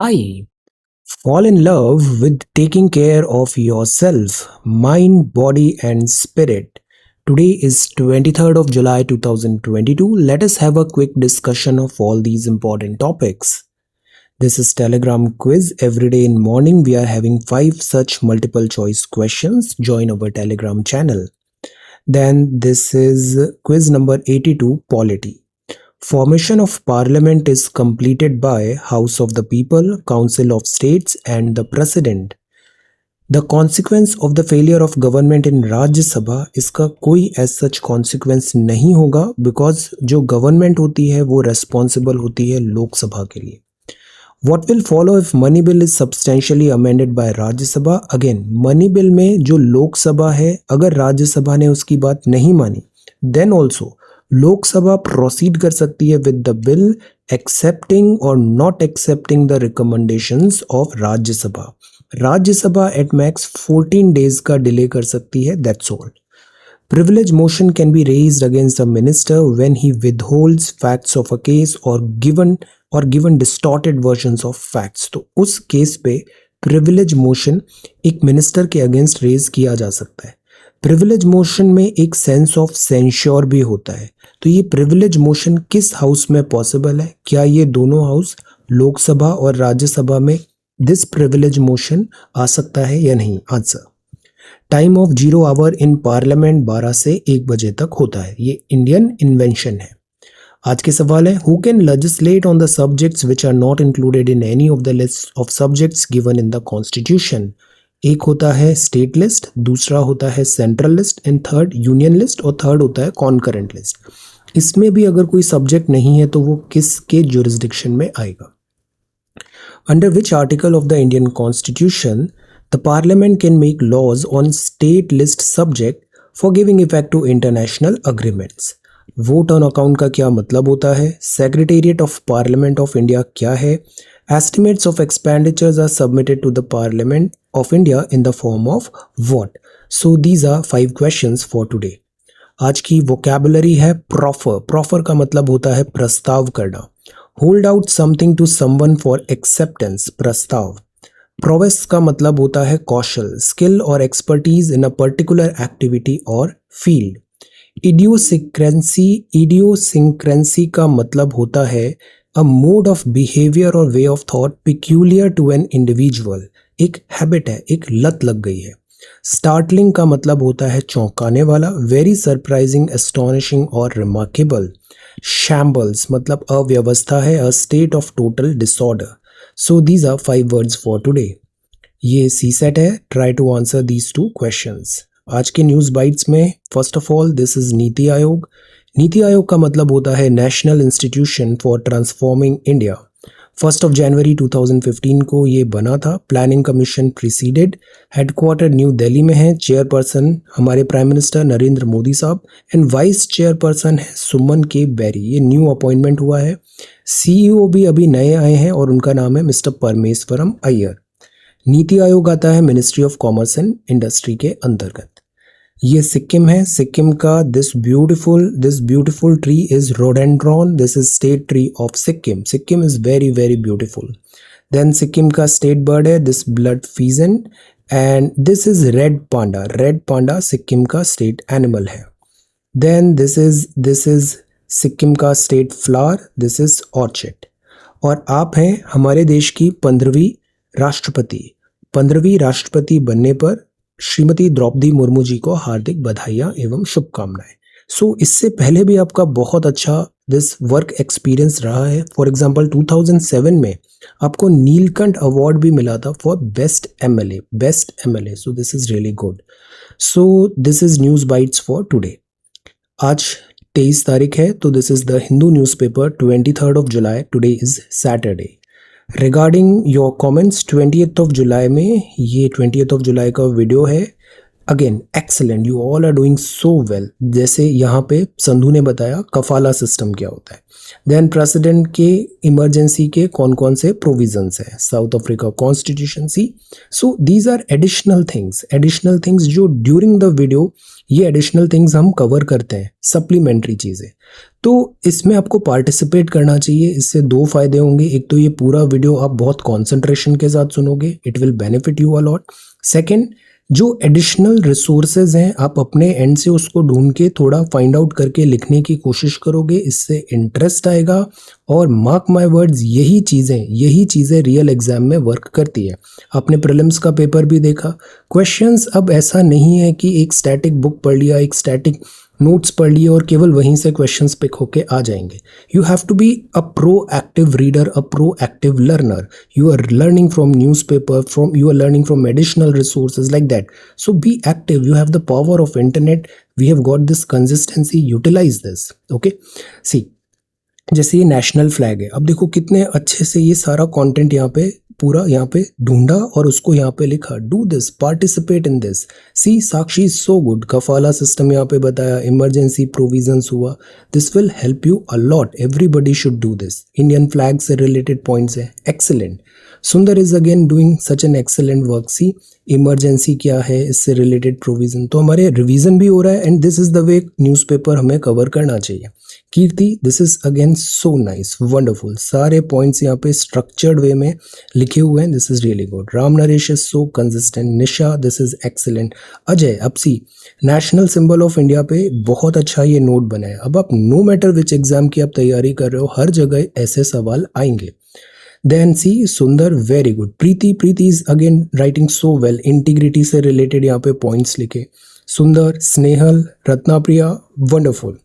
I fall in love with taking care of yourself, mind, body, and spirit. Today is 23rd of July 2022. Let us have a quick discussion of all these important topics. This is Telegram quiz. Every day in morning we are having 5 such multiple choice questions. Join our Telegram channel. Then this is quiz number 82, polity. Formation of Parliament is completed by House of the People, Council of States and the President. The consequence of the failure of government in राज्य सभा, इसका कोई as such consequence नहीं होगा because जो government होती है वो responsible होती है लोकसभा के लिए. What will follow if money bill is substantially amended by Rajya Sabha? Again, money bill में जो लोकसभा है अगर राज्यसभा ने उसकी बात नहीं मानी then also लोकसभा प्रोसीड कर सकती है विद द बिल एक्सेप्टिंग और not accepting the recommendations of Rajya Sabha. Rajya Sabha at max 14 days का डिले कर सकती है, that's all. Privilege motion can be raised against a minister when he withholds facts of a case और given distorted versions of facts. तो उस case पे privilege motion एक minister के अगेंस्ट रेज किया जा सकता है. प्रिविलेज मोशन में एक सेंस ऑफ सेंश्योर भी होता है. तो ये प्रिविलेज मोशन किस हाउस में पॉसिबल है? क्या ये दोनों हाउस लोकसभा और राज्यसभा में दिस प्रिविलेज मोशन आ सकता है या नहीं? Answer, time of 0 hour in parliament 12 से 1 बजे तक होता है. ये इंडियन इन्वेंशन है. आज के सवाल है, who can legislate on the subjects which are not included in any of the list of subjects given in the constitution. एक होता है स्टेट लिस्ट, दूसरा होता है central list and third union list और थर्ड होता है कॉन्करेंट लिस्ट. इसमें भी अगर कोई सब्जेक्ट नहीं है तो वो किसके जुरिस्डिक्शन में आएगा? Under which article of the Indian constitution the parliament can make laws on state list subject for giving effect to international agreements. Vote on account का क्या मतलब होता है? Secretariat of parliament of India क्या है? Estimates of expenditures are submitted to the Parliament of India in the form of what? So these are 5 questions for today. आज की vocabulary है proffer. Proffer का मतलब होता है प्रस्ताव करना. Hold out something to someone for acceptance, प्रस्ताव. Prowess का मतलब होता है कौशल, skill और expertise in a particular activity or field. Idiosyncrasy का मतलब होता है a mode of behavior or way of thought peculiar to an individual. एक हैबिट है, एक लत लग गई है. Startling का मतलब होता है चौंकाने वाला, very surprising, astonishing और remarkable. Shambles मतलब अव्यवस्था है, a state of total disorder. So these are 5 words for today. ये CSET है. Try to answer these 2 questions. आज के न्यूज़ बाइट्स में first of all this is NITI Aayog. NITI Aayog का मतलब होता है national institution for transforming India. 1 जनवरी 2015 को ये बना था. Planning commission preceded. Headquarter new Delhi में है. चेयरपर्सन हमारे प्राइम मिनिस्टर नरेंद्र मोदी साहब एंड वाइस चेयरपर्सन है सुमन के बैरी. ये न्यू अपॉइंटमेंट हुआ है. सीईओ भी अभी नए आए हैं और उनका नाम है मिस्टर परमेश्वरम अय्यर. नीति आयोग आता है ministry of commerce and industry के अंतर्गत. ये सिक्किम है. सिक्किम का this beautiful tree is rhododendron. This is state tree of Sikkim. Sikkim is very very beautiful. Then Sikkim का स्टेट बर्ड है this blood pheasant and this is red panda. Red panda Sikkim का state animal है. Then this is Sikkim का state flower. This is orchid. और आप हैं हमारे देश की 15वीं राष्ट्रपति. 15वीं राष्ट्रपति बनने पर श्रीमती द्रौपदी मुर्मू जी को हार्दिक बधाइयाँ एवं शुभकामनाएं. सो इससे पहले भी आपका बहुत अच्छा दिस वर्क एक्सपीरियंस रहा है. फॉर एग्जांपल 2007 में आपको नीलकंठ अवार्ड भी मिला था for best MLA. So this is really good. So this is news bites for today. आज 23 तारीख है तो this is the Hindu newspaper 23rd of July. Today is Saturday. Regarding your comments 20th of July में, ये 20th of July का video है. Again excellent, you all are doing so well. जैसे यहाँ पे संधू ने बताया कफाला सिस्टम क्या होता है। देन प्रेसिडेंट के इमरजेंसी के कौन कौन से प्रोविजंस हैं, साउथ अफ्रीका कॉन्स्टिट्यूशन सी। So these are additional things जो ड्यूरिंग द वीडियो ये एडिशनल थिंग्स हम कवर करते हैं, सप्लीमेंट्री चीज़ें। तो इसमें आपको पार्टिसिपेट करना चाहिए। इससे दो फायदे होंगे, एक तो ये पूरा वीडियो आप बहुत कॉन्सेंट्रेशन के साथ सुनोगे, it will benefit you a lot. Second, जो एडिशनल रिसोर्सेज हैं आप अपने एंड से उसको ढूंढ के थोड़ा फाइंड आउट करके लिखने की कोशिश करोगे, इससे इंटरेस्ट आएगा। और मार्क माय वर्ड्स, यही चीज़ें रियल एग्जाम में वर्क करती है। आपने प्रीलिम्स का पेपर भी देखा, क्वेश्चंस अब ऐसा नहीं है कि एक स्टैटिक बुक पढ़ लिया, एक स्टैटिक नोट्स पढ़ लिए और केवल वहीं से क्वेश्चंस पिक होके आ जाएंगे। You have to be a proactive reader, a proactive learner. You are learning from newspaper, you are learning from additional resources like that. So be active. You have the power of internet. We have got this consistency. Utilize this. Okay. See, जैसे ये national flag है, अब देखो कितने अच्छे से ये सारा कंटेंट यहाँ पे पूरा यहाँ पे ढूंढा और उसको यहाँ पे लिखा। Do this, participate in this. See Sakshi is so good. कफाला सिस्टम यहाँ पे बताया, इमरजेंसी प्रोविजंस हुआ। This will help you a lot. Everybody should do this. Indian flag से रिलेटेड पॉइंट्स है, excellent. Sundar is again doing such an excellent work. See emergency क्या है, इससे रिलेटेड प्रोविजन, तो हमारे रिवीजन भी हो रहा है and this is the way newspaper हमें कवर करना चाहिए। Kirti, this is again so nice, wonderful. सारे पॉइंट्स यहाँ पे स्ट्रक्चर्ड वे में लिखे हुए हैं, this is really good. Ram Naresh is so consistent. Nisha, this is excellent. Ajay, अब see national symbol of India पे बहुत अच्छा ये नोट बना है। अब आप नो मैटर विच एग्जाम की आप तैयारी कर रहे हो, हर जगह ऐसे सवाल आएंगे। Then see Sundar, very good. Preeti is again writing so well. Integrity से रिलेटेड यहाँ पे पॉइंट्स लिखे। Sundar, Snehal, Ratnapriya, wonderful.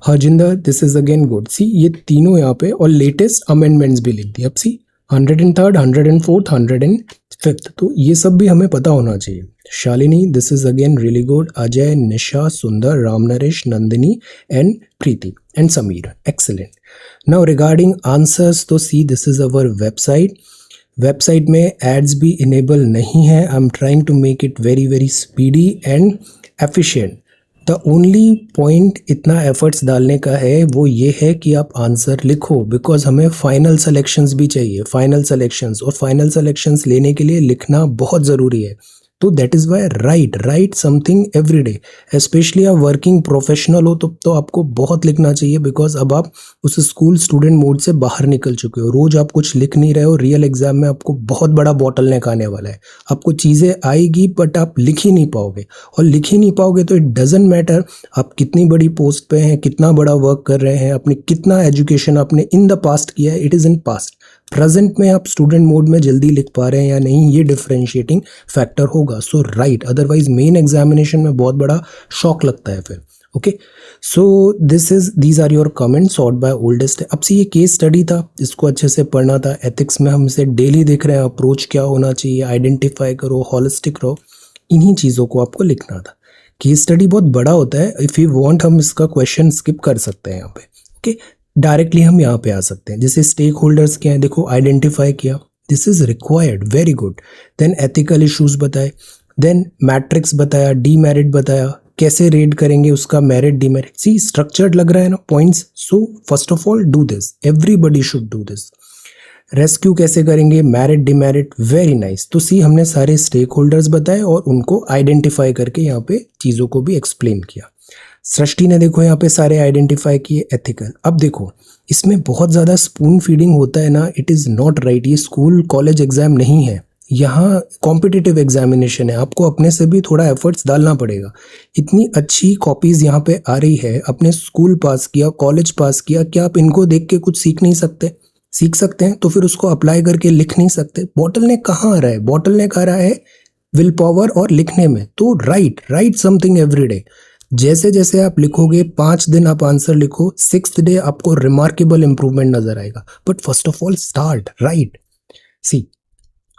Harjinder, this is again good. See ये तीनों यहाँ पे और लेटेस्ट अमेंडमेंट्स भी लिख दी। अब सी 103rd, 104th, 105th, तो ये सब भी हमें पता होना चाहिए। Shalini, this is again really good. Ajay, Nisha, Sundar, Ram Naresh, Nandini and Preeti and Sameer, excellent. Now regarding answers, तो see this is our website में एड्स भी इनेबल नहीं है। I am trying to make it very very speedy and efficient. The only point इतना efforts डालने का है वो ये है कि आप आंसर लिखो, बिकॉज हमें फाइनल सेलेक्शंस भी चाहिए, फाइनल सेलेक्शंस लेने के लिए लिखना बहुत ज़रूरी है। तो that is Y right something every day. Specially आप वर्किंग प्रोफेशनल हो तो आपको बहुत लिखना चाहिए, बिकॉज अब आप उस स्कूल स्टूडेंट मोड से बाहर निकल चुके हो। रोज आप कुछ लिख नहीं रहे हो, रियल एग्जाम में आपको बहुत बड़ा बॉटल नेक आने वाला है। आपको चीज़ें आएगी बट आप लिख ही नहीं पाओगे, और लिख ही नहीं पाओगे तो इट डजेंट मैटर आप कितनी बड़ी पोस्ट पे हैं, कितना बड़ा वर्क कर रहे हैं, अपने कितना एजुकेशन आपने इन द पास्ट किया है, it is in past. Present में आप स्टूडेंट मोड में जल्दी लिख पा रहे हैं या नहीं, ये डिफरेंशिएटिंग फैक्टर होगा। So right, otherwise main examination में बहुत बड़ा शॉक लगता है फिर। Okay, so these are your comment sort by oldest. अब से ये केस स्टडी था, इसको अच्छे से पढ़ना था। एथिक्स में हम इसे डेली देख रहे हैं, अप्रोच क्या होना चाहिए, आइडेंटिफाई करो, हॉलिस्टिक रहो, इन्हीं चीज़ों को आपको लिखना था। केस स्टडी बहुत बड़ा होता है, इफ़ यू वांट हम इसका क्वेश्चन स्किप कर सकते हैं यहाँ पे। ओके, डायरेक्टली हम यहाँ पे आ सकते हैं। जैसे स्टेक होल्डर्स क्या है, देखो आइडेंटिफाई किया, this is required, very good. Then ethical issues बताए, देन मैट्रिक्स बताया, डीमेरिट बताया, कैसे रेड करेंगे उसका मेरिट डीमेरिट। सी स्ट्रक्चर्ड लग रहा है ना points. So first of all do this, everybody should do this. Rescue कैसे करेंगे, मेरिट डीमेरिट, वेरी नाइस। तो सी हमने सारे स्टेक होल्डर्स बताए और उनको आइडेंटिफाई करके यहाँ पे चीज़ों को भी एक्सप्लेन किया। सृष्टि ने देखो यहाँ पे सारे आइडेंटिफाई किए। एथिकल, अब देखो इसमें बहुत ज़्यादा स्पून फीडिंग होता है ना, इट इज़ नॉट राइट। ये स्कूल कॉलेज एग्जाम नहीं है, यहाँ कॉम्पिटिटिव एग्जामिनेशन है, आपको अपने से भी थोड़ा एफर्ट्स डालना पड़ेगा। इतनी अच्छी कॉपीज़ यहाँ पे आ रही है, अपने स्कूल पास किया, कॉलेज पास किया, क्या आप इनको देख के कुछ सीख नहीं सकते? सीख सकते हैं, तो फिर उसको अप्लाई करके लिख नहीं सकते? बॉटल नेक कहाँ आ रहा है? बॉटल नेक आ रहा है विल पावर और लिखने में। तो राइट समथिंग एवरी डे। जैसे जैसे आप लिखोगे, 5 दिन आप आंसर लिखो, 6th डे आपको रिमार्केबल इंप्रूवमेंट नजर आएगा। But first of all start right. See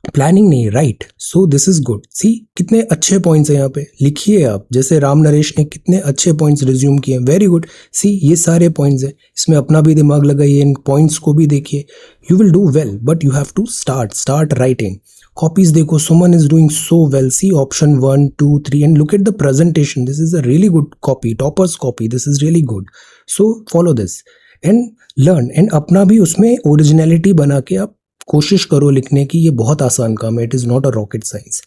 planning नहीं, right. So this is good. See कितने अच्छे पॉइंट्स हैं यहाँ पे, लिखिए आप। जैसे राम नरेश ने कितने अच्छे पॉइंट्स रिज्यूम किए, वेरी गुड। सी ये सारे पॉइंट्स हैं, इसमें अपना भी दिमाग लगाइए, इन पॉइंट्स को भी देखिए। You will do well, but you have to start writing. Copies देखो, Suman is doing so well, see option 1 2 3 and look at the presentation, this is a really good copy, toppers copy, this is really good. So follow this and learn, and अपना भी उसमें originality बना के आप कोशिश करो लिखने की. ये बहुत आसान काम है, it is not a rocket science.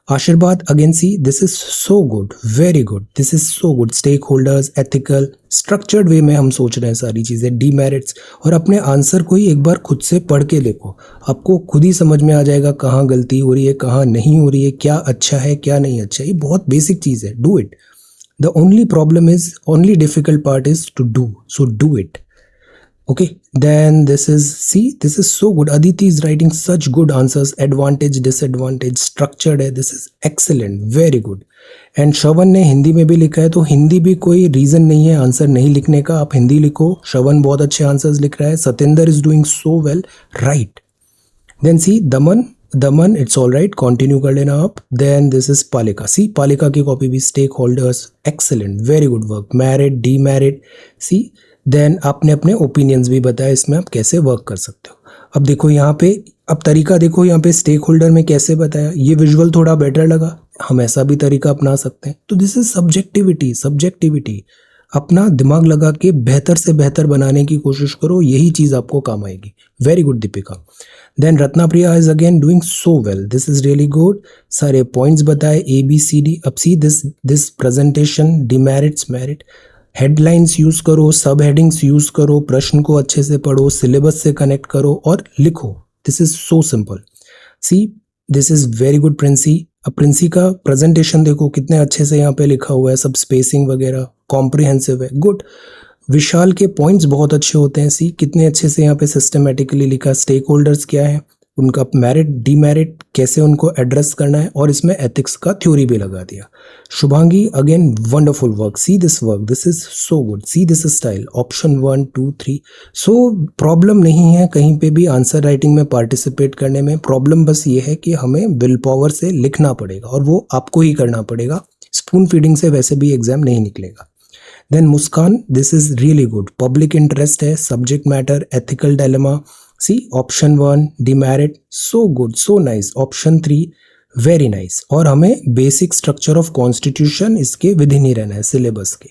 Ashirwad again, see this is so good, very good, this is so good. Stakeholders, ethical, structured way में हम सोच रहे हैं सारी चीज़ें, डीमेरिट्स, और अपने आंसर को ही एक बार खुद से पढ़ के देखो, आपको खुद ही समझ में आ जाएगा कहाँ गलती हो रही है, कहाँ नहीं हो रही है, क्या अच्छा है क्या नहीं अच्छा है. ये बहुत बेसिक चीज़ है, do it. The only problem is, only difficult part is to do, so do it. Okay, then this is so good. Aditi is writing such good answers, advantage disadvantage structured है, this is excellent, very good. And Shravan ने हिंदी में भी लिखा है, तो हिंदी भी कोई reason नहीं है आंसर नहीं लिखने का, आप हिंदी लिखो. श्रवण बहुत अच्छे आंसर्स लिख रहा है. Satendra is doing so well, right. Then see Daman it's all right, continue कर लेना आप. देन दिस इज पालिका, सी पालिका की कॉपी भी, stakeholders, excellent, very good work. Merit, demerit, see. Then आपने अपने ओपिनियंस भी बताया इसमें आप कैसे वर्क कर सकते हो. अब देखो यहाँ पे, अब तरीका देखो यहाँ पे स्टेक होल्डर में कैसे बताया, ये विजुअल थोड़ा बेटर लगा, हम ऐसा भी तरीका अपना सकते हैं. तो दिस इज सब्जेक्टिविटी. अपना दिमाग लगा के बेहतर से बेहतर बनाने की कोशिश करो, यही चीज़ आपको काम आएगी. Very good Deepika. Then Ratna Priya is again doing so well, this is really good. सारे पॉइंट्स बताए, ABCD. अब see this presentation, demerits, merit, headlines use करो, सब हेडिंग्स यूज़ करो, प्रश्न को अच्छे से पढ़ो, सिलेबस से कनेक्ट करो और लिखो. This is so simple. C this is very good Princy. अब प्रिंसी का प्रेजेंटेशन देखो कितने अच्छे से यहाँ पे लिखा हुआ है, सब स्पेसिंग वगैरह कॉम्प्रिहेंसिव है, गुड. विशाल के पॉइंट्स बहुत अच्छे होते हैं, सी कितने अच्छे से यहाँ पे सिस्टमेटिकली लिखा. स्टेक होल्डर्स क्या है, उनका मेरिट डीमेरिट कैसे उनको एड्रेस करना है, और इसमें एथिक्स का थ्योरी भी लगा दिया. Shubhangi again wonderful work, see this work, this is so good. See this style, option 1 2 3. So problem नहीं है कहीं पे भी आंसर राइटिंग में पार्टिसिपेट करने में, प्रॉब्लम बस ये है कि हमें विल पावर से लिखना पड़ेगा, और वो आपको ही करना पड़ेगा. स्पून फीडिंग से वैसे भी एग्जाम नहीं निकलेगा. Then Muskan, this is really good. Public interest है, subject matter, ethical dilemma. See option 1 demerit, so good, so nice. Option 3 very nice. और हमें बेसिक स्ट्रक्चर ऑफ कॉन्स्टिट्यूशन इसके विधि नहीं रहना है सिलेबस के.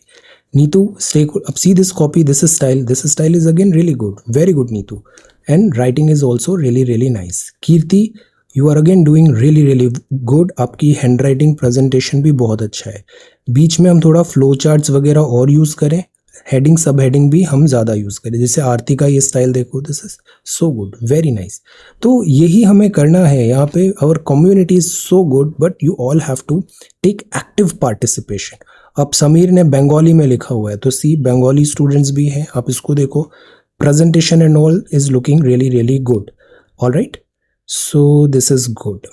नीतू स्टेक, अब see this copy, this style is again really good, very good Neetu. And writing is also really really nice. Kirti, you are again doing really really good. आपकी हैंड राइटिंग प्रेजेंटेशन भी बहुत अच्छा है. बीच में हम थोड़ा फ्लो चार्ट्स वगैरह और यूज़ करें, हेडिंग सब हेडिंग भी हम ज़्यादा यूज़ करें. जैसे आरती का ये स्टाइल देखो, this is so good, very nice. तो यही हमें करना है यहाँ पे. Our community is so good, but you all have to take active participation. अब समीर ने बंगाली में लिखा हुआ है, तो सी बंगाली स्टूडेंट्स भी हैं, आप इसको देखो. Presentation and all is looking really really good. All right, so this is good.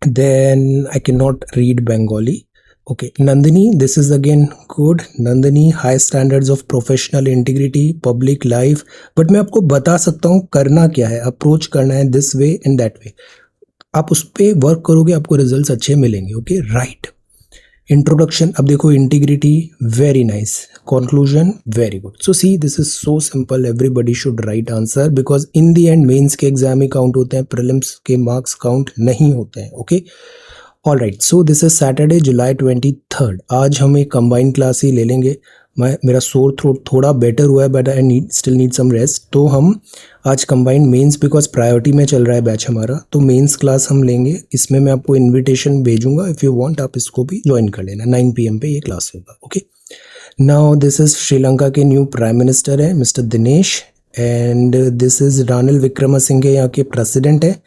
Then I cannot read Bengali. Okay, Nandini, this is again good. Nandini, high standards of professional integrity, public life. But मैं आपको बता सकता हूँ करना क्या है, approach करना है this way and that way. आप उस पर वर्क करोगे, आपको रिजल्ट्स अच्छे मिलेंगे. Okay, right. इंट्रोडक्शन, अब देखो integrity, very nice. Conclusion, very good. So see this is so simple, everybody should write answer, because in the end mains के एग्जाम ही काउंट होते हैं, प्रीलिम्स के मार्क्स काउंट नहीं होते हैं. Okay, all right. So this is Saturday July 23rd. आज हम एक कंबाइन क्लास ही ले लेंगे. मेरा सोर थ्रोट थोड़ा बेटर हुआ है, but I still need some rest. तो हम आज कंबाइंड मेंस, बिकॉज प्रायोरिटी में चल रहा है बैच हमारा, तो मेंस क्लास हम लेंगे. इसमें मैं आपको इनविटेशन भेजूंगा, इफ़ यू वांट आप इसको भी ज्वाइन कर लेना. 9 PM पे ये क्लास होगा. Okay, now this is Sri Lanka के न्यू प्राइम मिनिस्टर है mister Dinesh, and this is Ranil Wickremesinghe, यहाँ के प्रेसिडेंट है.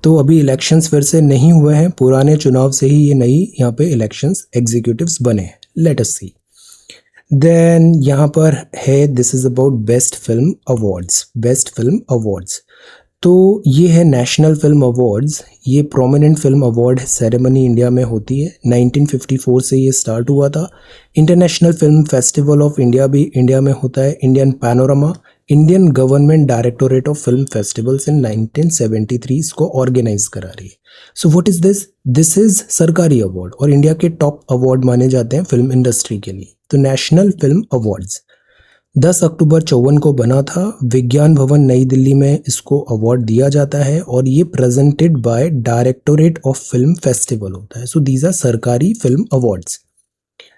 तो अभी इलेक्शंस फिर से नहीं हुए हैं, पुराने चुनाव से ही ये नई यहाँ पे इलेक्शंस एग्जीक्यूटिव्स बने हैं. लेट अस सी. देन यहाँ पर है, this is about best film awards. Best film awards, तो ये है नेशनल फिल्म अवार्ड्स. ये prominent film award ceremony India में होती है. 1954 से ये स्टार्ट हुआ था. International film festival of India भी इंडिया में होता है. Indian panorama, Indian government directorate of film festivals in 1973 इसको ऑर्गेनाइज करा रही है. So what is this? This is सरकारी अवार्ड, और इंडिया के टॉप अवार्ड माने जाते हैं फिल्म इंडस्ट्री के लिए. तो नेशनल फिल्म अवार्ड्स. 10 अक्टूबर 54 को बना था। विज्ञान भवन नई दिल्ली में इसको अवार्ड दिया जाता है और ये presented by directorate of film festival होता है। सो दीज आर सरकारी फिल्म अवार्ड्स।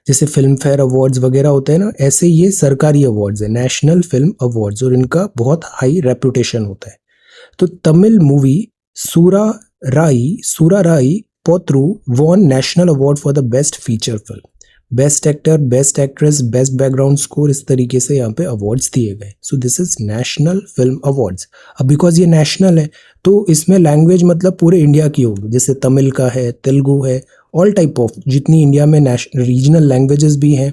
जैसे फिल्म फेयर अवार्ड्स वगैरह होते हैं ना, ऐसे ये सरकारी अवार्ड्स है, नेशनल फिल्म अवार्ड्स, और इनका बहुत हाई रेपुटेशन होता है। तो Tamil movie Soorarai Pottru won national award for the best feature film. Best actor, best actress, best background score, इस तरीके से यहाँ पे अवार्ड्स दिए गए। So this is national film awards. अब बिकॉज ये नेशनल है तो इसमें लैंग्वेज मतलब पूरे इंडिया की होगी, जैसे तमिल का है, तेलुगु है, ऑल टाइप ऑफ जितनी इंडिया में रीजनल लैंग्वेजेस भी हैं,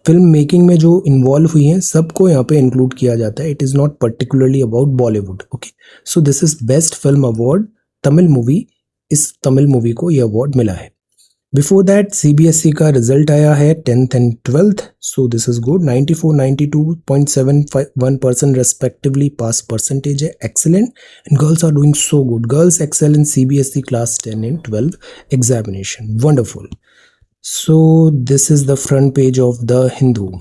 फिल्म मेकिंग में जो इन्वॉल्व हुई हैं, सबको यहाँ पे इंक्लूड किया जाता है। It is not particularly about Bollywood. Okay, so this is best film award Tamil movie. इस तमिल मूवी को ये अवार्ड मिला है। बिफोर दैट सीबीएसई का रिजल्ट आया है 10th and 12th। So this is good. 94 92.71% respectively pass percentage है, excellent. And girls are doing so good. Girls excel in CBSE class 10 and 12 examination, wonderful. So this is the front page of the Hindu.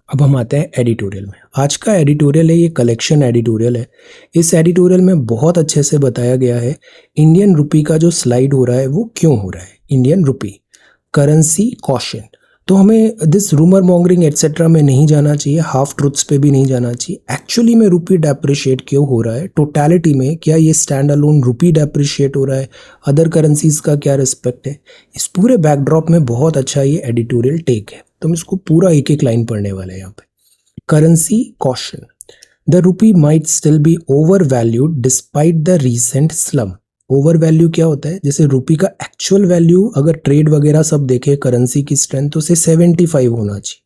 अब हम आते हैं editorial में। आज का editorial है, ये कलेक्शन एडिटोरियल है। इस एडिटोरियल में बहुत अच्छे से बताया गया है इंडियन रुपी का जो स्लाइड हो रहा है वो क्यों हो रहा है। Indian rupee currency caution. तो हमें दिस रूमर मॉन्गरिंग एटसेट्रा में नहीं जाना चाहिए, हाफ ट्रुथ्स पे भी नहीं जाना चाहिए। एक्चुअली में रुपी डेप्रिशिएट क्यों हो रहा है, टोटलिटी में क्या ये स्टैंड अलोन रुपी डेप्रिशिएट हो रहा है, अदर करेंसीज का क्या रिस्पेक्ट है, इस पूरे बैकड्रॉप में बहुत अच्छा ये एडिटोरियल टेक है। तो हम इसको पूरा एक एक लाइन पढ़ने वाले हैं यहाँ पे। Currency caution. The rupee might still be over valued despite the recent slum. Over value क्या होता है, जैसे रुपी का एक्चुअल वैल्यू अगर ट्रेड वगैरह सब देखे करेंसी की स्ट्रेंथ तो उसे 75 होना चाहिए,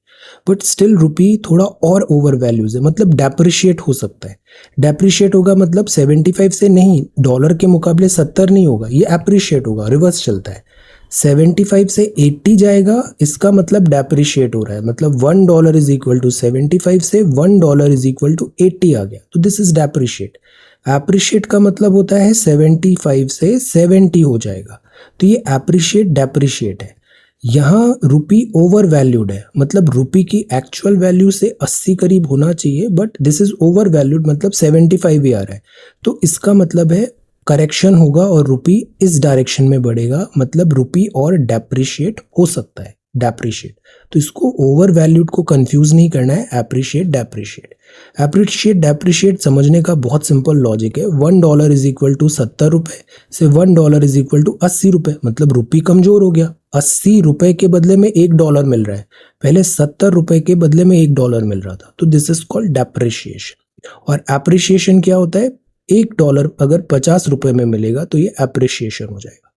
बट स्टिल रुपी थोड़ा और ओवर वैल्यूज है, मतलब डेप्रिशिएट हो सकता है। डेप्रिशिएट होगा मतलब 75 से नहीं, डॉलर के मुकाबले 70 नहीं होगा, ये एप्रिशिएट होगा, रिवर्स चलता है। 75 से 80 जाएगा, इसका मतलब डेप्रिशिएट हो रहा है, मतलब $1 इज इक्वल टू 75 से $1 इज इक्वल टू 80 आ गया, तो दिस इज डेप्रिशिएट। एप्रिशिएट का मतलब होता है 75 से 70 हो जाएगा, तो ये एप्रिशिएट डेप्रिशिएट है। यहाँ रुपी ओवर वैल्यूड है, मतलब रुपी की एक्चुअल वैल्यू से 80 करीब होना चाहिए, but this is over valued, मतलब 75 ही आ रहा है, तो इसका मतलब है करेक्शन होगा और रुपी इस डायरेक्शन में बढ़ेगा, मतलब रुपी और डेप्रिशिएट हो सकता है, डेप्रिशिएट। तो इसको ओवर वैल्यूड को कंफ्यूज नहीं करना है, एप्रिशिएट डेप्रिशिएट। एप्रिशिएट डेप्रिशिएट समझने का बहुत सिंपल लॉजिक है। $1 इज इक्वल टू 70 रुपये से $1 इज इक्वल टू 80 रुपये, मतलब रुपी कमजोर हो गया। 80 रुपये के बदले में $1 मिल रहा है, पहले 70 रुपये के बदले में $1 मिल रहा था, तो दिस इज कॉल्ड डेप्रिशिएशन। और एप्रिशिएशन क्या होता है, $1 अगर 50 रुपये में मिलेगा तो ये एप्रिशिएशन हो जाएगा।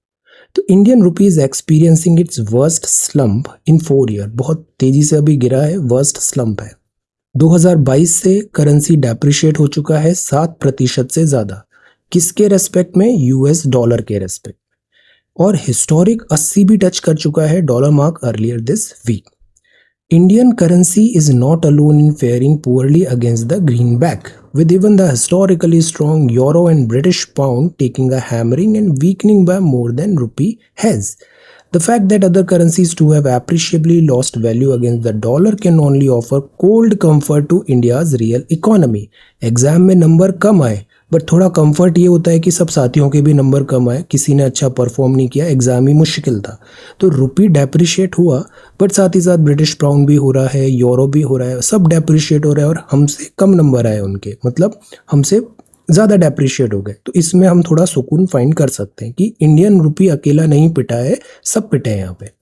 तो Indian rupee is experiencing its worst slump in 4 year, बहुत तेजी से अभी गिरा है, वर्स्ट स्लम्प है। 2022 से करेंसी डेप्रिशिएट हो चुका है 7% से ज्यादा, किसके रेस्पेक्ट में, यूएस डॉलर के रेस्पेक्ट, और हिस्टोरिक 80 भी टच कर चुका है dollar mark earlier this week. Indian currency is not alone in faring poorly against the greenback, with even the historically strong euro and British pound taking a hammering and weakening by more than rupee has. The fact that other currencies too have appreciably lost value against the dollar can only offer cold comfort to India's real economy. Exam में number कम आए, but थोड़ा comfort ये होता है कि सब साथियों के भी नंबर कम आए, किसी ने अच्छा परफॉर्म नहीं किया, एग्जाम ही मुश्किल था, तो रुपी डेप्रिशिएट हुआ, बट साथ ही साथ ब्रिटिश पाउंड भी हो रहा है, यूरो भी हो रहा है, सब डेप्रिशिएट हो रहा है, और हमसे कम नंबर आए उनके, मतलब हमसे ज़्यादा डेप्रिशिएट हो गए। तो इसमें हम थोड़ा सुकून फाइंड कर सकते हैं कि इंडियन रुपी अकेला नहीं पिटा है, सब पिटे हैं यहाँ पे।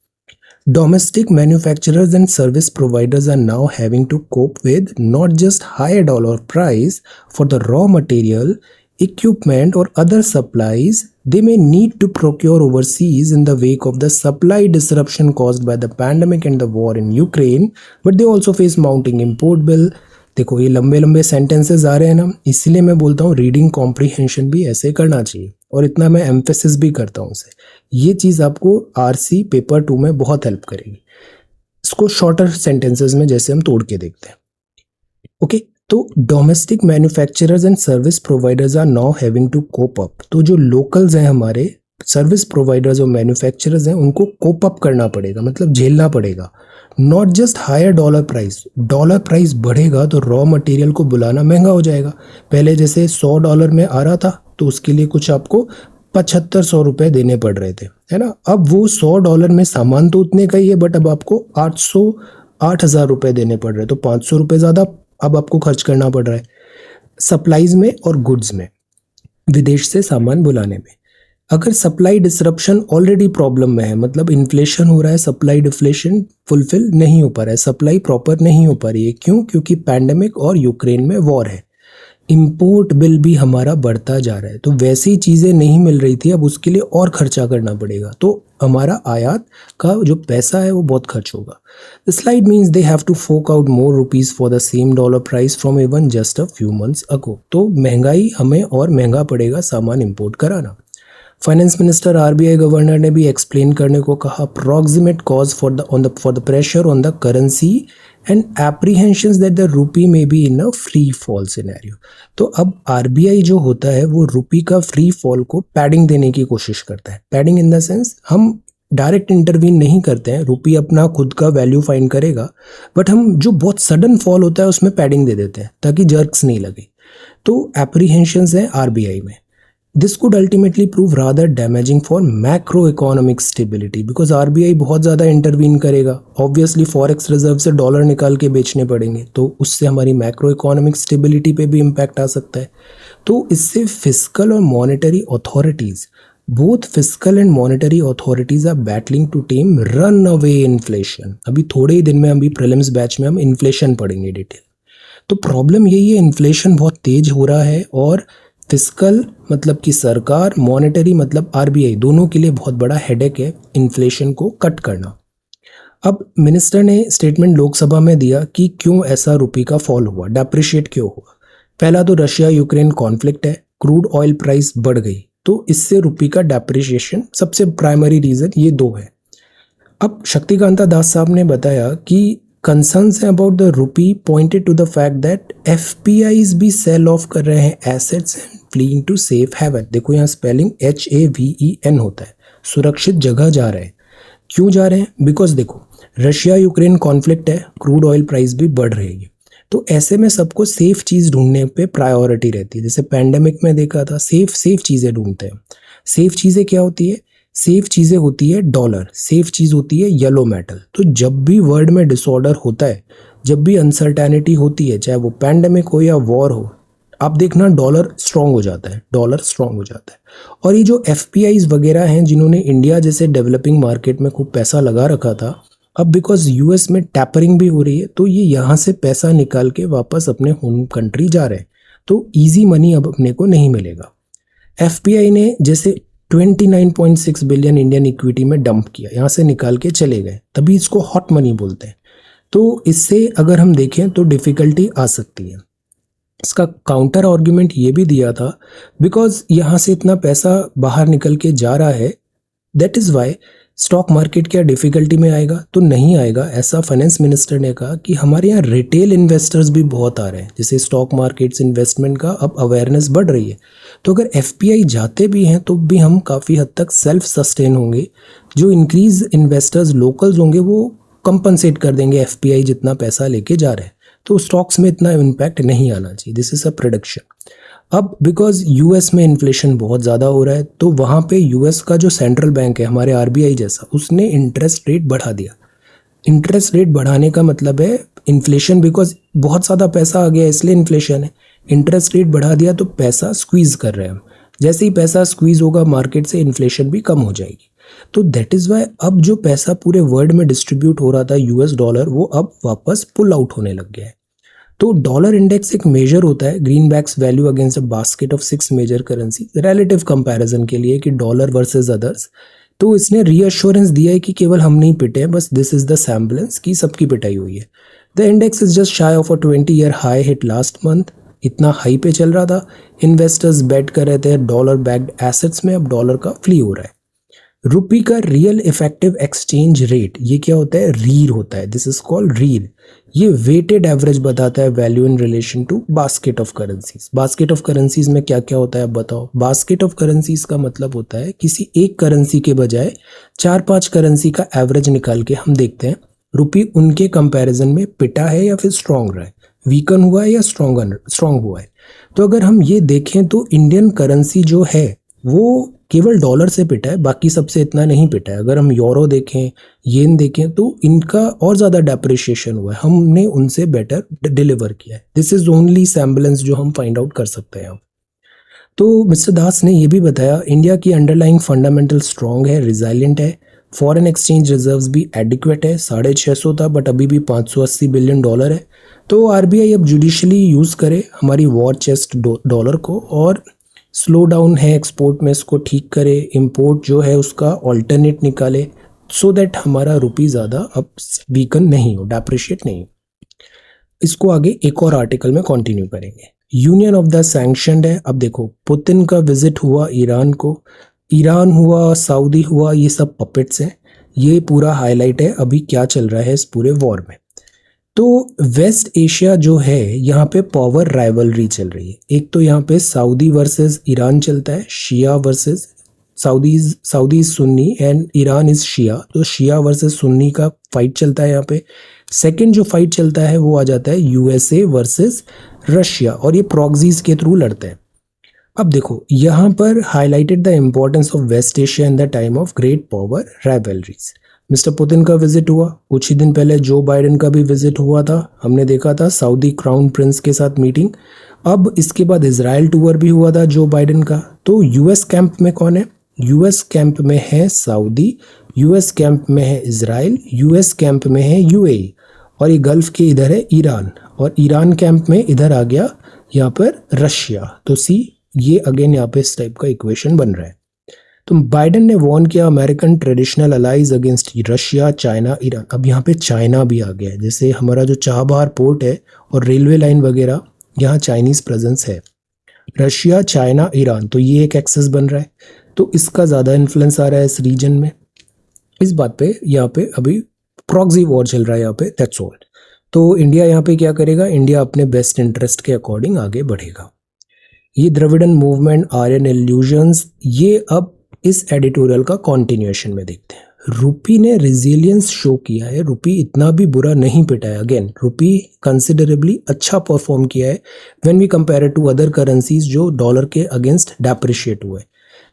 Domestic manufacturers and service providers are now having to cope with not just higher dollar price for the raw material, equipment or other supplies they may need to procure overseas in the wake of the supply disruption caused by the pandemic and the war in Ukraine, but they also face mounting import bill. देखो ये लंबे लंबे sentences आ रहे हैं ना, इसलिए मैं बोलता हूँ रीडिंग कॉम्प्रीहेंशन भी ऐसे करना चाहिए, और इतना मैं एम्फेसिस भी करता हूँ उसे। ये चीज़ आपको आरसी पेपर 2 में बहुत हेल्प करेगी। इसको शॉर्टर सेंटेंसेस में जैसे हम तोड़ के देखते हैं। ओके, तो domestic manufacturers and service providers are now having to cope up. तो जो लोकल्स हैं हमारे, सर्विस प्रोवाइडर्स और मैन्युफैक्चरर्स हैं उनको कोप अप करना पड़ेगा, मतलब झेलना पड़ेगा। Not just higher dollar price बढ़ेगा तो रॉ मटेरियल को बुलाना महंगा हो जाएगा। पहले जैसे $100 में आ रहा था तो उसके लिए कुछ आपको 7500 रुपये देने पड़ रहे थे, है ना। अब वो $100 में सामान तो उतने का ही है, बट अब आपको 8,000 रुपये देने पड़ रहे हैं, तो 500 रुपये ज़्यादा अब आपको खर्च करना पड़ रहा है सप्लाईज में और गुड्स में, विदेश से सामान बुलाने में। अगर सप्लाई डिसरप्शन ऑलरेडी प्रॉब्लम में है, मतलब इन्फ्लेशन हो रहा है, सप्लाई डिफ्लेशन फुलफिल नहीं हो पा रहा है, सप्लाई प्रॉपर नहीं हो पा रही है, क्यों? क्योंकि पैंडेमिक और यूक्रेन में वॉर है। इम्पोर्ट बिल भी हमारा बढ़ता जा रहा है, तो वैसी चीज़ें नहीं मिल रही थी, अब उसके लिए और खर्चा करना पड़ेगा, तो हमारा आयात का जो पैसा है वो बहुत खर्च होगा। The slide means they have to fork out more rupees for the same dollar price from even just a few months ago. तो महंगाई, हमें और महंगा पड़ेगा सामान इम्पोर्ट कराना। फाइनेंस मिनिस्टर आरबीआई गवर्नर ने भी एक्सप्लेन करने को कहा, approximate cause for the pressure on the currency and apprehensions that the rupee may be in a free fall scenario. तो अब आरबीआई जो होता है वो रूपी का फ्री फॉल को पैडिंग देने की कोशिश करता है। पैडिंग इन द सेंस, हम डायरेक्ट इंटरवीन नहीं करते हैं, रूपी अपना खुद का वैल्यू फाइंड करेगा, बट हम जो बहुत सडन फॉल होता है उसमें पैडिंग दे देते हैं ताकि जर्क्स नहीं लगे। तो एप्रीहेंशंस है आरबीआई में। This could ultimately prove rather damaging for macroeconomic stability because RBI बहुत ज़्यादा इंटरवीन करेगा। ऑब्वियसली फॉरेक्स रिजर्व से डॉलर निकाल के बेचने पड़ेंगे, तो उससे हमारी मैक्रो इकोनॉमिक स्टेबिलिटी पे भी इम्पैक्ट आ सकता है। तो इससे फिस्कल और monetary authorities, both fiscal and monetary authorities are battling to tame runaway inflation. अभी थोड़े ही दिन में, अभी प्रीलिम्स बैच में हम इन्फ्लेशन पढ़ेंगे डिटेल। तो प्रॉब्लम यही है, इन्फ्लेशन बहुत तेज हो रहा है और फिस्कल मतलब कि सरकार, मॉनेटरी मतलब आरबीआई, दोनों के लिए बहुत बड़ा हेडेक है इन्फ्लेशन को कट करना। अब मिनिस्टर ने स्टेटमेंट लोकसभा में दिया कि क्यों ऐसा रुपये का फॉल हुआ, डेप्रिशिएट क्यों हुआ। पहला तो रशिया यूक्रेन कॉन्फ्लिक्ट है, क्रूड ऑयल प्राइस बढ़ गई, तो इससे रुपये का डेप्रिशिएशन सबसे प्राइमरी रीज़न, ये दो है। अब शक्तिकांता दास साहब ने बताया कि कंसर्न्स हैं about the rupee pointed to the fact that FPIs भी सेल ऑफ कर रहे हैं assets and fleeing to safe haven. देखो यहाँ स्पेलिंग HAVEN होता है, सुरक्षित जगह जा रहे हैं। क्यों जा रहे हैं? बिकॉज देखो रशिया यूक्रेन कॉन्फ्लिक्ट है, क्रूड ऑयल प्राइस भी बढ़ रही है, तो ऐसे में सबको सेफ चीज़ ढूंढने पे प्रायोरिटी रहती है। जैसे पैंडेमिक में देखा था, सेफ चीज़ें ढूंढते हैं। सेफ चीज़ें क्या होती है? सेफ चीज़ें होती है डॉलर, सेफ चीज़ होती है येलो मेटल। तो जब भी वर्ल्ड में डिसऑर्डर होता है, जब भी अनसर्टेनिटी होती है, चाहे वो पैंडेमिक हो या वॉर हो, आप देखना डॉलर स्ट्रांग हो जाता है, डॉलर स्ट्रांग हो जाता है। और ये जो एफपीआईज वगैरह हैं जिन्होंने इंडिया जैसे डेवलपिंग मार्केट में खूब पैसा लगा रखा था, अब बिकॉज यूएस में टैपरिंग भी हो रही है, तो ये यहाँ से पैसा निकाल के वापस अपने होम कंट्री जा रहे हैं, तो ईजी मनी अब अपने को नहीं मिलेगा। एफपीआई ने जैसे 29.6 बिलियन इंडियन इक्विटी में डंप किया, यहाँ से निकाल के चले गए, तभी इसको हॉट मनी बोलते हैं। तो इससे अगर हम देखें तो डिफ़िकल्टी आ सकती है। इसका काउंटर आर्ग्यूमेंट ये भी दिया था, बिकॉज यहाँ से इतना पैसा बाहर निकल के जा रहा है, that is Y stock market क्या डिफ़िकल्टी में आएगा? तो नहीं आएगा। ऐसा फाइनेंस मिनिस्टर ने कहा कि हमारे यहाँ रिटेल इन्वेस्टर्स भी बहुत आ रहे हैं, जैसे स्टॉक मार्केट्स इन्वेस्टमेंट का अब अवेयरनेस बढ़ रही है, तो अगर एफपीआई जाते भी हैं तो भी हम काफ़ी हद तक सेल्फ सस्टेन होंगे। जो इंक्रीज इन्वेस्टर्स लोकल्स होंगे वो कंपनसेट कर देंगे एफपीआई जितना पैसा लेके जा रहे हैं, तो स्टॉक्स में इतना इम्पैक्ट नहीं आना चाहिए। This is a prediction. अब बिकॉज यूएस में इन्फ्लेशन बहुत ज़्यादा हो रहा है, तो वहाँ पे यूएस का जो सेंट्रल बैंक है हमारे आरबीआई जैसा, उसने इंटरेस्ट रेट बढ़ा दिया। इंटरेस्ट रेट बढ़ाने का मतलब है इन्फ्लेशन, बिकॉज बहुत ज़्यादा पैसा आ गया इसलिए इन्फ्लेशन है। इंटरेस्ट रेट बढ़ा दिया तो पैसा स्क्वीज़ कर रहे हैं हम, जैसे ही पैसा स्क्वीज़ होगा मार्केट से, इन्फ्लेशन भी कम हो जाएगी। तो दैट इज़ वाई अब जो पैसा पूरे वर्ल्ड में डिस्ट्रीब्यूट हो रहा था यूएस डॉलर, वो अब वापस पुल आउट होने लग गया है। तो डॉलर इंडेक्स एक मेजर होता है, greenback's value against a basket of 6 major currency, relative comparison के लिए कि डॉलर वर्सेस अदर्स। तो इसने रीअश्योरेंस दिया है कि केवल हम नहीं पिटे हैं, बस दिस इज द सैम्बलेंस की सबकी पिटाई हुई है। The index is just shy of a 20-year high hit last month. इतना हाई पे चल रहा था, इन्वेस्टर्स बेट कर रहे थे डॉलर बैक्ड एसेट्स में, अब डॉलर का फ्ली हो रहा है। रुपी का रियल इफेक्टिव एक्सचेंज रेट, ये क्या होता है, रीर होता है, दिस इज कॉल्ड रीर। ये वेटेड एवरेज बताता है value in relation to basket of currencies. Basket of currencies में क्या क्या होता है, आप बताओ। बास्केट ऑफ करेंसीज का मतलब होता है किसी एक करेंसी के बजाय 4-5 करेंसी का एवरेज निकाल के हम देखते हैं रुपी उनके कंपैरिजन में पिटा है या फिर स्ट्रांग रहा है, वीकन हुआ है या स्ट्रांग हुआ है। तो अगर हम ये देखें तो इंडियन करेंसी जो है वो केवल डॉलर से पिटा है, बाकी सबसे इतना नहीं पिटा है। अगर हम यूरो देखें, येन देखें, तो इनका और ज़्यादा डेप्रिशिएशन हुआ है, हमने उनसे बेटर डिलीवर किया है। दिस इज ओनली सैम्बलेंस जो हम फाइंड आउट कर सकते हैं। तो मिस्टर दास ने ये भी बताया इंडिया की अंडरलाइंग फंडामेंटल स्ट्रॉन्ग है, रिजाइलेंट है, फॉरेन एक्सचेंज रिजर्व्स भी एडिक्वेट है, 650 था बट अभी भी 580 बिलियन डॉलर है। तो आरबीआई अब जुडिशली यूज़ करे हमारी वॉर चेस्ट डॉलर को, और स्लो डाउन है एक्सपोर्ट में, इसको ठीक करे, इंपोर्ट जो है उसका ऑल्टरनेट निकाले, सो दैट हमारा रुपी ज़्यादा अब वीकन नहीं हो, डेप्रिशिएट नहीं हो। इसको आगे एक और आर्टिकल में कंटिन्यू करेंगे। यूनियन ऑफ द सैंक्शनड है। अब देखो पुतिन का विजिट हुआ ईरान को, ईरान हुआ, सऊदी हुआ, ये सब पपेट्स हैं। ये पूरा हाईलाइट है अभी क्या चल रहा है इस पूरे वॉर में। तो वेस्ट एशिया जो है यहाँ पे पावर राइवलरी चल रही है। एक तो यहाँ पे सऊदी वर्सेस ईरान चलता है, Shia versus Saudi Sunni and Iran is Shia, तो शिया वर्सेस सुन्नी का फाइट चलता है यहाँ पे। सेकंड जो फाइट चलता है वो आ जाता है यूएसए वर्सेस रशिया, और ये प्रॉक्सीज के थ्रू लड़ते हैं। अब देखो यहाँ पर highlighted the importance of West Asia in the time of great power rivalries. Mister Putin का विजिट हुआ, कुछ ही दिन पहले जो बाइडेन का भी विजिट हुआ था, हमने देखा था सऊदी क्राउन प्रिंस के साथ मीटिंग। अब इसके बाद इजराइल टूर भी हुआ था जो बाइडेन का। तो यूएस कैंप में कौन है, यूएस कैंप में है सऊदी, यूएस कैंप में है इजराइल, यूएस कैंप में है यूएई, और ये गल्फ के इधर है ईरान, और ईरान कैंप में इधर आ गया यहाँ पर रशिया। तो सी ये अगेन यहाँ पे इस टाइप का इक्वेशन बन रहा है। तो बाइडेन ने वॉर्न किया American traditional allies against Russia, China, Iran. अब यहाँ पे चाइना भी आ गया है, जैसे हमारा जो चाबहार पोर्ट है और रेलवे लाइन वगैरह, यहाँ चाइनीज प्रेजेंस है। रशिया, चाइना, ईरान, तो ये एक एक्सेस बन रहा है, तो इसका ज़्यादा इन्फ्लुएंस आ रहा है इस रीजन में। इस बात पे यहाँ पे अभी प्रॉक्सी वॉर चल रहा है यहाँ पे, दैट्स ऑल। तो इंडिया यहाँ पे क्या करेगा, इंडिया अपने बेस्ट इंटरेस्ट के अकॉर्डिंग आगे बढ़ेगा। ये द्रविड़न मूवमेंट, आर्यन इल्यूजन्स, ये अब इस एडिटोरियल का कॉन्टिन्यूएशन में देखते हैं। रुपी ने रिजिलियंस शो किया है, रुपी इतना भी बुरा नहीं पिटा है। अगेन रुपी कंसिडरेबली अच्छा परफॉर्म किया है when we compare to other currencies जो डॉलर के अगेंस्ट डेप्रिशिएट हुए।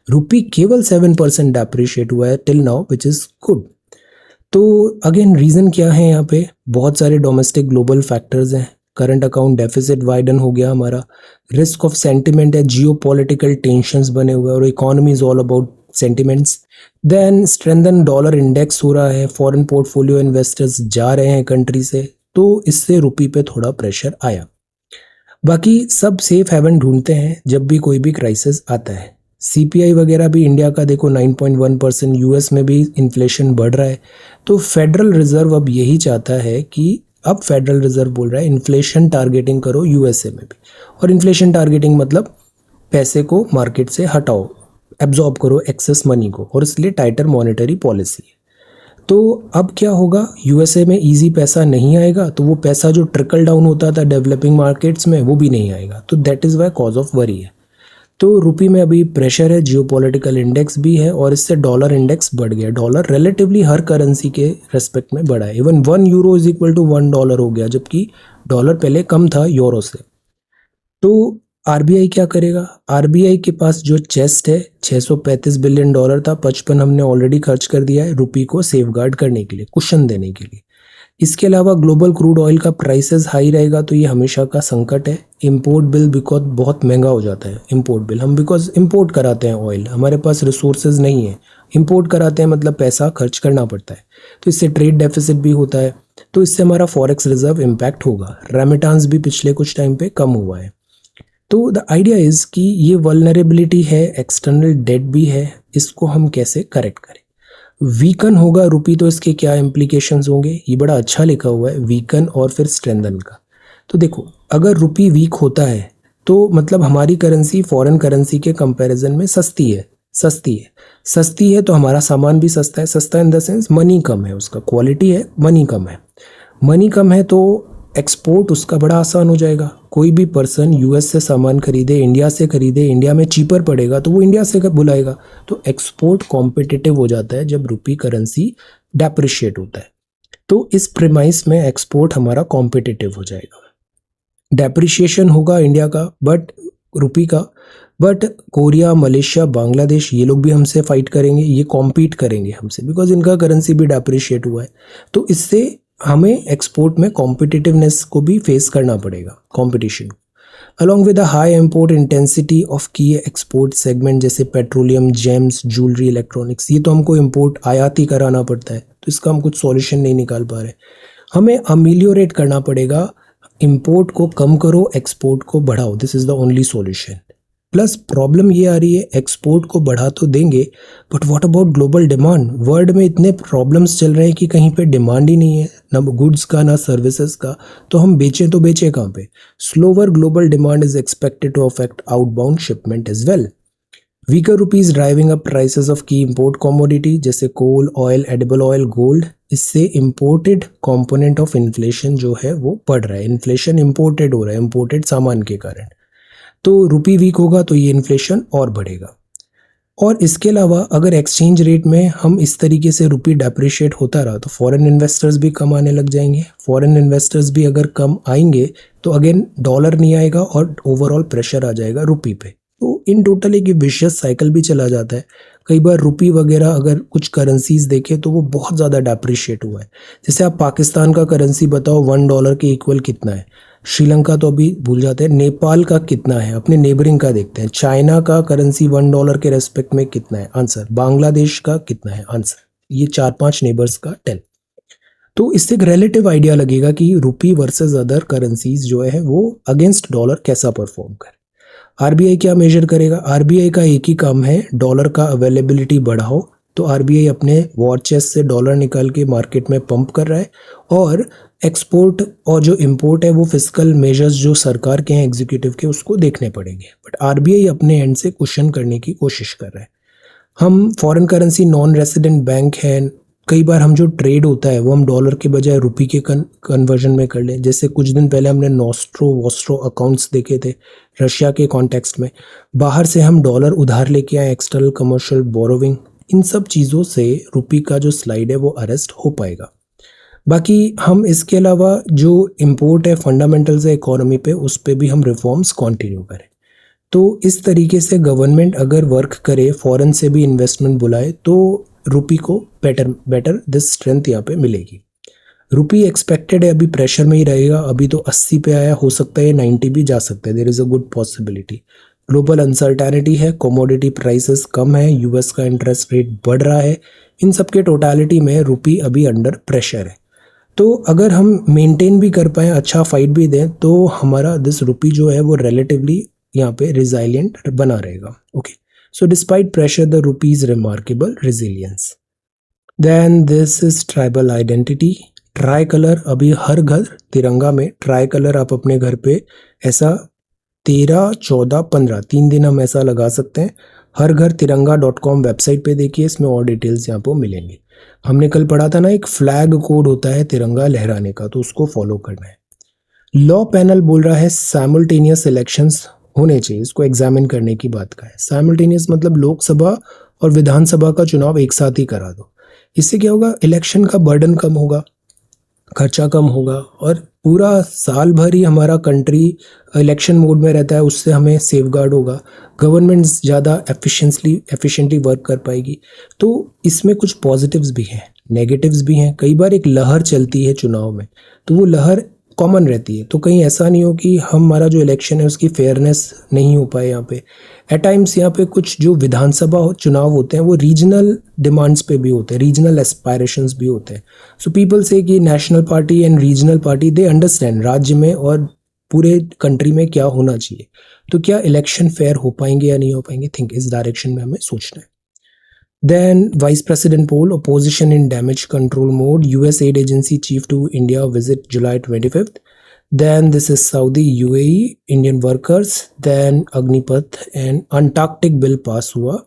रुपी केवल 7% डेप्रिशिएट हुआ है till now, which is good. तो अगेन रीजन क्या है, यहाँ पे बहुत सारे डोमेस्टिक ग्लोबल फैक्टर्स हैं। करंट अकाउंट डेफिसिट वाइडन हो गया हमारा, रिस्क ऑफ सेंटिमेंट है, जियो पॉलिटिकल टेंशंस बने हुए, और economy is all about sentiments. Then strengthen dollar index हो रहा है, फॉरेन पोर्टफोलियो इन्वेस्टर्स जा रहे हैं कंट्री से, तो इससे रुपी पे थोड़ा प्रेशर आया। बाकी सब सेफ हेवन ढूंढते हैं जब भी कोई भी क्राइसिस आता है। सीपीआई वगैरह भी इंडिया का देखो 9.1%, यूएस में भी इन्फ्लेशन बढ़ रहा है। तो फेडरल रिजर्व अब यही चाहता है कि अब फेडरल रिजर्व बोल रहा है इन्फ्लेशन टारगेटिंग करो यूएसए में भी, और इन्फ्लेशन टारगेटिंग मतलब पैसे को मार्केट से हटाओ, एब्जॉर्ब करो एक्सेस मनी को, और इसलिए टाइटर मॉनेटरी पॉलिसी है। तो अब क्या होगा, यूएसए में इजी पैसा नहीं आएगा, तो वो पैसा जो ट्रिकल डाउन होता था डेवलपिंग मार्केट्स में वो भी नहीं आएगा, तो that is Y cause of worry है। तो रुपी में अभी प्रेशर है, जियोपॉलिटिकल इंडेक्स भी है, और इससे डॉलर इंडेक्स बढ़ गया। डॉलर रिलेटिवली हर करेंसी के रेस्पेक्ट में बढ़ा है, even 1 euro is equal to $1 हो गया, जबकि डॉलर पहले कम था यूरो से। तो आरबीआई क्या करेगा, आरबीआई के पास जो चेस्ट है $635 बिलियन था, 55 हमने ऑलरेडी खर्च कर दिया है रुपी को सेफगार्ड करने के लिए, कुशन देने के लिए। इसके अलावा ग्लोबल क्रूड ऑयल का प्राइसेस हाई रहेगा, तो ये हमेशा का संकट है। इंपोर्ट बिल बिकॉज बहुत महंगा हो जाता है, इंपोर्ट बिल हम बिकॉज इंपोर्ट कराते हैं ऑयल, हमारे पास रिसोर्सेज नहीं है, इंपोर्ट कराते हैं मतलब पैसा खर्च करना पड़ता है, तो इससे ट्रेड डेफिसिट भी होता है, तो इससे हमारा फॉरेक्स रिजर्व इम्पैक्ट होगा। रेमिटांस भी पिछले कुछ टाइम पे कम हुआ है। तो द आइडिया इज़ कि ये वल्नरेबिलिटी है, एक्सटर्नल डेट भी है, इसको हम कैसे करेक्ट करें। वीकन होगा रुपी, तो इसके क्या इम्प्लीकेशंस होंगे, ये बड़ा अच्छा लिखा हुआ है, वीकन और फिर स्ट्रेंथन का। तो देखो अगर रुपी वीक होता है तो मतलब हमारी करेंसी फॉरेन करेंसी के कंपैरिजन में सस्ती है, सस्ती है। सस्ती है तो हमारा सामान भी सस्ता है। सस्ता इन द सेंस मनी कम है, उसका क्वालिटी है, मनी कम है। मनी कम है तो एक्सपोर्ट उसका बड़ा आसान हो जाएगा। कोई भी पर्सन यूएस से सामान खरीदे, इंडिया से खरीदे, इंडिया में चीपर पड़ेगा तो वो इंडिया से बुलाएगा। तो एक्सपोर्ट कॉम्पिटिटिव हो जाता है जब रुपी करेंसी डेप्रिशिएट होता है। तो इस प्रेमाइस में एक्सपोर्ट हमारा कॉम्पिटिटिव हो जाएगा। डेप्रिशिएशन होगा इंडिया का बट रुपी का, बट कोरिया, मलेशिया, बांग्लादेश ये लोग भी हमसे फाइट करेंगे, ये कॉम्पीट करेंगे हमसे बिकॉज इनका करेंसी भी डेप्रिशिएट हुआ है। तो इससे हमें एक्सपोर्ट में कॉम्पिटिटिवनेस को भी फेस करना पड़ेगा, competition. Along with a high import intensity of की एक्सपोर्ट सेगमेंट जैसे पेट्रोलियम, जेम्स, ज्वेलरी, इलेक्ट्रॉनिक्स, ये तो हमको इम्पोर्ट आयात ही कराना पड़ता है, तो इसका हम कुछ सॉल्यूशन नहीं निकाल पा रहे। हमें अमिलियोरेट करना पड़ेगा, इम्पोर्ट को कम करो, एक्सपोर्ट को बढ़ाओ, this is the only solution. Plus problem ये आ रही है, एक्सपोर्ट को बढ़ा तो देंगे but what about global demand. World में इतने प्रॉब्लम्स चल रहे हैं कि कहीं पे डिमांड ही नहीं है, ना गुड्स का ना सर्विसेज का, तो हम बेचें तो बेचें कहाँ पे। Slower global demand is expected to affect outbound shipment as well. Weaker rupees driving up prices of key import commodity जैसे coal, oil, edible oil, gold. इससे इंपोर्टेड कंपोनेंट ऑफ इन्फ्लेशन जो है वो बढ़ रहा है। इन्फ्लेशन इंपोर्टेड हो रहा है, इंपोर्टेड सामान के कारण। तो रुपी वीक होगा तो ये इन्फ्लेशन और बढ़ेगा। और इसके अलावा अगर एक्सचेंज रेट में हम इस तरीके से रुपी डेप्रिशिएट होता रहा तो फॉरेन इन्वेस्टर्स भी कम आने लग जाएंगे। फॉरेन इन्वेस्टर्स भी अगर कम आएंगे तो अगेन डॉलर नहीं आएगा और ओवरऑल प्रेशर आ जाएगा रुपी पे। तो इन टोटल एक विशियस साइकिल भी चला जाता है। कई बार रुपी वगैरह अगर कुछ करेंसीज देखें तो वो बहुत ज़्यादा डेप्रिशिएट हुआ है। जैसे आप पाकिस्तान का करेंसी बताओ $1 के इक्वल कितना है। श्रीलंका तो अभी भूल जाते हैं, नेपाल का कितना है, अपने नेबरिंग का देखते हैं। चाइना का करेंसी $1 के रेस्पेक्ट में कितना है, आंसर। बांग्लादेश का कितना है, आंसर। ये 4-5 नेबर्स का 10। तो इससे एक रिलेटिव आइडिया लगेगा कि रुपी वर्सेस अदर करेंसीज जो है वो अगेंस्ट डॉलर कैसा परफॉर्म करे। आरबीआई क्या मेजर करेगा? आरबीआई का एक ही काम है, डॉलर का अवेलेबिलिटी बढ़ाओ। तो आरबीआई अपने वॉर चेस्ट से डॉलर निकाल के मार्केट में पंप कर रहा है और एक्सपोर्ट और जो इंपोर्ट है वो फिस्कल मेजर्स जो सरकार के हैं एग्जीक्यूटिव के, उसको देखने पड़ेंगे। बट आरबीआई अपने एंड से कुशन करने की कोशिश कर रहा है। हम foreign currency non resident bank हैं, कई बार हम जो ट्रेड होता है वो हम डॉलर के बजाय रुपी के कन्वर्जन में कर लें। जैसे कुछ दिन पहले हमने नॉस्ट्रो वॉस्ट्रो अकाउंट्स देखे थे रशिया के कॉन्टेक्स्ट में। बाहर से हम डॉलर उधार लेके आए, एक्सटर्नल कमर्शियल बोरोविंग। इन सब चीज़ों से रुपी का जो स्लाइड है वो अरेस्ट हो पाएगा। बाकी हम इसके अलावा जो इम्पोर्ट है, फंडामेंटल्स है इकोनॉमी पे, उस पर भी हम रिफॉर्म्स कंटिन्यू करें। तो इस तरीके से गवर्नमेंट अगर वर्क करे, फॉरेन से भी इन्वेस्टमेंट बुलाए, तो रुपी को बेटर दिस स्ट्रेंथ यहाँ पे मिलेगी। रुपी एक्सपेक्टेड है अभी प्रेशर में ही रहेगा। अभी तो 80 पे आया, हो सकता है 90 भी जा सकता है, there is a good possibility. Global uncertainty है, कमोडिटी प्राइसेस कम है, यूएस का इंटरेस्ट रेट बढ़ रहा है। इन सब के टोटालिटी में रुपी अभी अंडर प्रेशर है। तो अगर हम मेंटेन भी कर पाएँ, अच्छा फाइट भी दें, तो हमारा दिस रुपी जो है वो रिलेटिवली यहाँ पे रिजाइलियंट बना रहेगा। Okay, so despite pressure the rupee's remarkable resilience. Then this is tribal identity. Try colour, अभी हर घर तिरंगा में ट्राई कलर आप अपने घर पे ऐसा 13, 14, 15 3 दिन हम ऐसा लगा सकते हैं। हर घर तिरंगा.com वेबसाइट पे देखिए, इसमें और डिटेल्स यहाँ पे मिलेंगे। हमने कल पढ़ा था ना, एक फ्लैग कोड होता है तिरंगा लहराने का, तो उसको फॉलो करना है। लॉ पैनल बोल रहा है साइमल्टेनियस इलेक्शंस होने चाहिए, इसको एग्जामिन करने की बात का है। साइमल्टेनियस मतलब लोकसभा और विधानसभा का चुनाव एक साथ ही करा दो। इससे क्या होगा, इलेक्शन का बर्डन कम होगा, खर्चा कम होगा और पूरा साल भर ही हमारा कंट्री इलेक्शन मोड में रहता है, उससे हमें सेफगार्ड होगा। गवर्नमेंट ज़्यादा एफिशिएंटली वर्क कर पाएगी। तो इसमें कुछ पॉजिटिव्स भी हैं, नेगेटिव्स भी हैं। कई बार एक लहर चलती है चुनाव में, तो वो लहर कॉमन रहती है, तो कहीं ऐसा नहीं हो कि हमारा जो इलेक्शन है उसकी फेयरनेस नहीं हो पाए। यहाँ पे एट टाइम्स यहाँ पे कुछ जो विधानसभा चुनाव होते हैं वो रीजनल डिमांड्स पे भी होते हैं, रीजनल एस्पायरेशंस भी होते हैं। सो पीपल से कि national party and regional party they understand राज्य में और पूरे कंट्री में क्या होना चाहिए। तो क्या इलेक्शन फेयर हो पाएंगे या नहीं हो पाएंगे, थिंक इस डायरेक्शन में हमें सोचना है। Then Vice President poll, opposition in damage control mode, US aid agency chief to India visit July 25th. Then this is Saudi, UAE, Indian workers. Then Agnipath and Antarctic bill pass हुआ।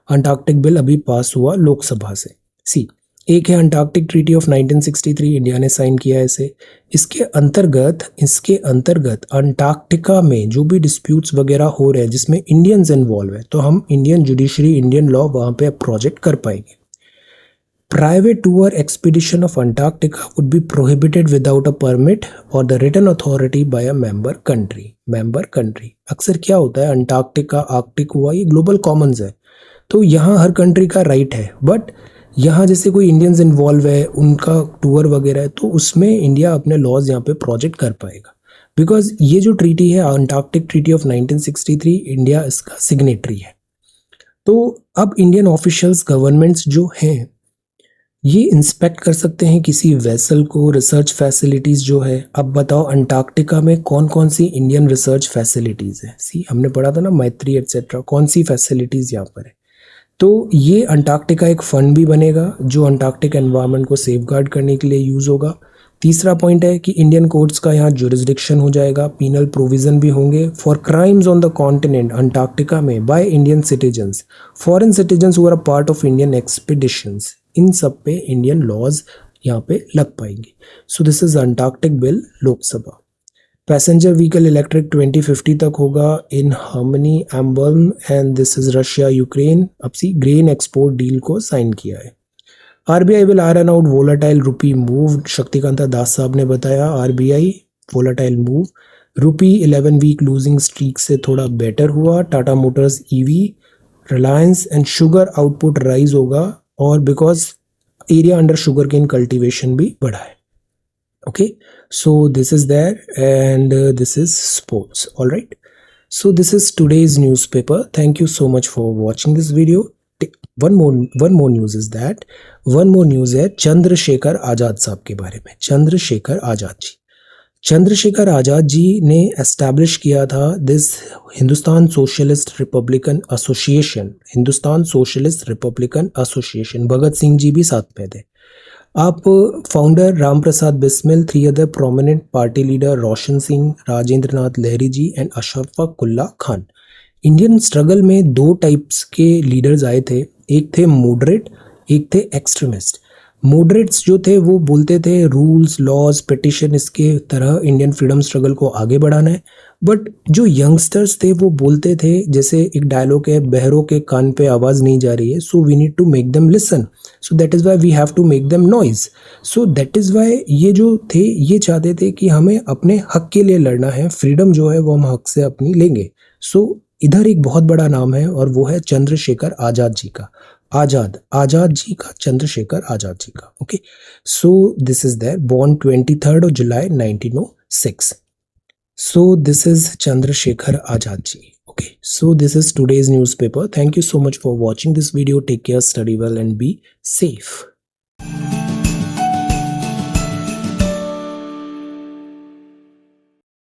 Antarctic bill अभी पास हुआ लोकसभा से। सी, एक है Antarctic treaty of 1963, India ने sign किया है इसे। इसके अंतर्गत अंटार्कटिका में जो भी डिस्प्यूट्स वगैरह हो रहे हैं जिसमें इंडियंस इन्वॉल्व है, तो हम इंडियन जुडिशरी, इंडियन लॉ वहां पे प्रोजेक्ट कर पाएंगे। Private tour expedition of Antarctica would be prohibited without a permit or the written authority by a member country. member country अक्सर क्या होता है, अंटार्कटिका, आर्कटिक हुआ, ये ग्लोबल कॉमन्स है, तो यहाँ हर कंट्री का राइट है, बट यहाँ जैसे कोई इंडियंस इन्वॉल्व है, उनका टूर वगैरह है, तो उसमें इंडिया अपने लॉज यहाँ पे प्रोजेक्ट कर पाएगा। बिकॉज ये जो ट्रीटी है अंटार्कटिक ट्रीटी ऑफ 1963, इंडिया इसका सिग्नेटरी है। तो अब इंडियन ऑफिशियल्स, गवर्नमेंट्स जो हैं, ये इंस्पेक्ट कर सकते हैं किसी वेसल को, रिसर्च फैसिलिटीज़ जो है। अब बताओ अंटार्कटिका में कौन कौन सी इंडियन रिसर्च फैसिलिटीज़ है। सी, हमने पढ़ा था ना मैत्री एटसेट्रा, कौन सी फैसिलिटीज़ यहाँ पर है। तो ये अंटार्कटिका एक फंड भी बनेगा जो अंटार्कटिक एनवायरनमेंट को सेफगार्ड करने के लिए यूज़ होगा। तीसरा पॉइंट है कि इंडियन कोर्ट्स का यहाँ जुरिस्डिक्शन हो जाएगा, पीनल प्रोविजन भी होंगे for crimes on the continent Antarctica में by Indian citizens, foreign citizens who are a part of Indian expeditions, इन सब पे इंडियन लॉज यहाँ पे लग पाएंगे। So this is Antarctic bill Lok Sabha. Passenger vehicle electric 2050 तक होगा in harmony emblem, and this is Russia Ukraine. अब सी, ग्रेन एक्सपोर्ट डील को साइन किया है। RBI will iron out volatile rupee move, Shaktikanta दास साहब ने बताया। RBI volatile move, rupee 11 week losing streak से थोड़ा बेटर हुआ। Tata Motors EV, Reliance and sugar output rise होगा, और because area under sugar cane cultivation भी बढ़ा है। Okay, so this is there, and this is sports. All right, so this is today's newspaper. Thank you so much for watching this video. One more news is that, one more news है चंद्रशेखर आजाद साहब के बारे में। चंद्रशेखर आजाद जी ने establish किया था this Hindustan socialist republican association. Bhagat Singh ji भी साथ में थे। आप founder Ram Prasad Bismil, 3 other prominent party leader Roshan Singh, Rajendra Nath Lahiri ji and Ashfaq Ullah Khan. Indian struggle में 2 टाइप्स के लीडर्स आए थे, एक थे मॉडरेट, एक थे एक्सट्रीमिस्ट। मॉडरेट्स जो थे वो बोलते थे रूल्स, लॉज, पिटिशन, इसके तरह इंडियन फ्रीडम स्ट्रगल को आगे बढ़ाना है। बट जो यंगस्टर्स थे वो बोलते थे, जैसे एक डायलॉग है, बहरों के कान पे आवाज़ नहीं जा रही है, so we need to make them listen, so that is why we have to make them noise. So that is why ये जो थे ये चाहते थे कि हमें अपने हक के लिए लड़ना है, फ्रीडम जो है वो हम हक से अपनी लेंगे। सो इधर एक बहुत बड़ा नाम है और वो है चंद्रशेखर आजाद जी का। आजाद जी का, चंद्रशेखर आजाद जी का। Okay, so this is their, born 23rd of July 1906. So this is Chandrasekhar Azad ji. Okay, so this is today's newspaper. Thank you so much for watching this video. Take care, study well, and be safe.